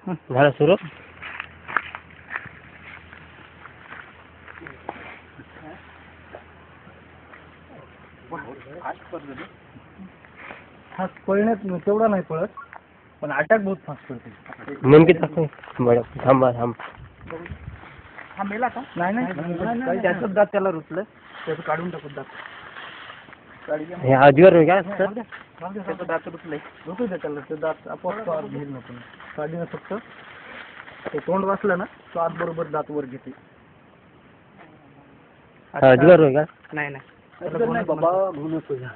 झालं सुरू. फास्ट पळण्यात तेवढा नाही पळत, पण अटॅक बहुत फास्ट पळते. नेमकी दाखव. बरं थांबा थांब. हा मेला का? नाही त्याचं दात त्याला रुचलं, त्याचं काढून टाकू दात. हे अजगर आहे का सर? त्याचं दात रुचलंय, रुचू दे त्याला. ते दात आपोआप घेईल नको. काढीनं फक्त ते तोंड वाचलं ना, तो आत बरोबर दात वर घेते. अजगर आहे का? नाही बाबा, घुनस तुझा.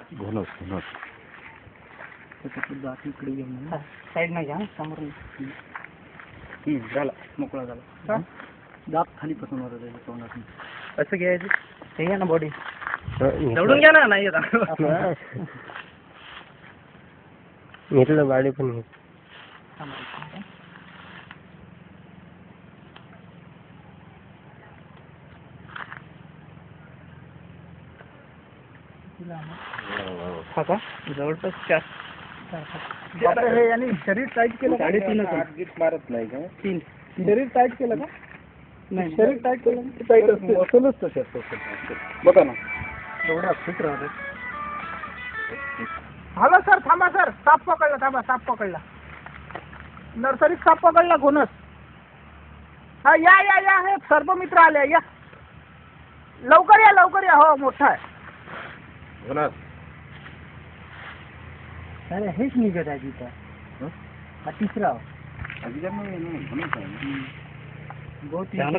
त्याचं दात इकडे घेऊन साईड नाही घ्या, समोर. झाला, मोकळा झाला. दात खाली पसरून होता त्याच्या तोंडातून. असं घ्यायचं, ते घ्या ना बॉडी. दौडून घ्या ना. नाही घेतलं गाडी पण घेत. हा का? जवळपास 4. हे याने शरीर टाईट केलं. 3.5 मारत नाही का? 3 शरीर टाईट केलं का? नाही, शरीर टाईट केलं टाईट असते. असलच तसे बघा ना, एवढा फिट राहते. हॅलो सर, थांबा सर. साप पकडला. थांबा, साप पकडला. नर्सरीत साप पकडला, घोणस. हा या हे सर्पमित्र आले. या लवकर या. हो, मोठा आहे घोणस. अरे हेच निघत आहे तिथं. हा तिसरा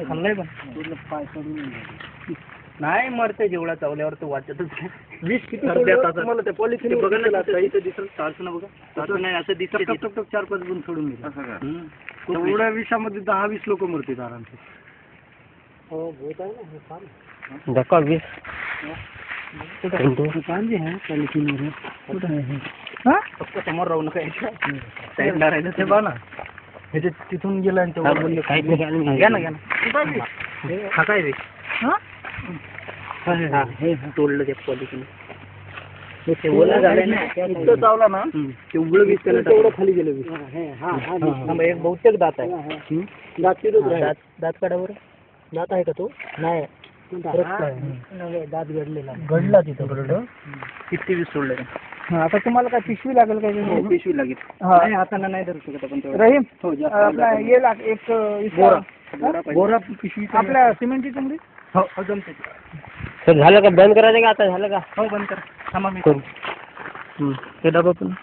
खाल्लाय, पण पाय नाही मरते. जेवढा चावल्यावर तो वाचतच. 20 किती मला त्या पॉलिसी बघा ना, दिसत चालतं ना. बघा चालतं नाही, असं दिसत 4-5 गुण सोडून गेला. एवढ्या विषामध्ये 10-20 लोक मरतात आरामसे. हो, बहुत आहे ना. धक्का 20 फक्त समोर राहू नका. साईडला राहिलं ते बघा ना. हे तिथून गेलं आणि तेवढं बोलले. घ्या ना. हा काय रे? हे तोडलं त्या पॉलिसीने. ते ओला झालं ना, इतकं चावला ना, ते उघडं वीस त्याला तेवढं खाली गेलं वीस. एक बहुतेक दात आहे. दात काढा बरं. दात आहे का तो? नाही, दात गडला तिथं बरोबर. किती वीस सोडले. आता तुम्हाला काय पिशवी लागेल का? पिशवी लागेल. हाताना नाही धरू शकत आपण. रहीम, आपला ये एक बोरा पिशवी आपल्या सिमेंटची चांगली. हो, जमते. सर झालं का? बंद करायचं का? आता झालं का? हो, बंद करा. थांबा मी ते डबा पण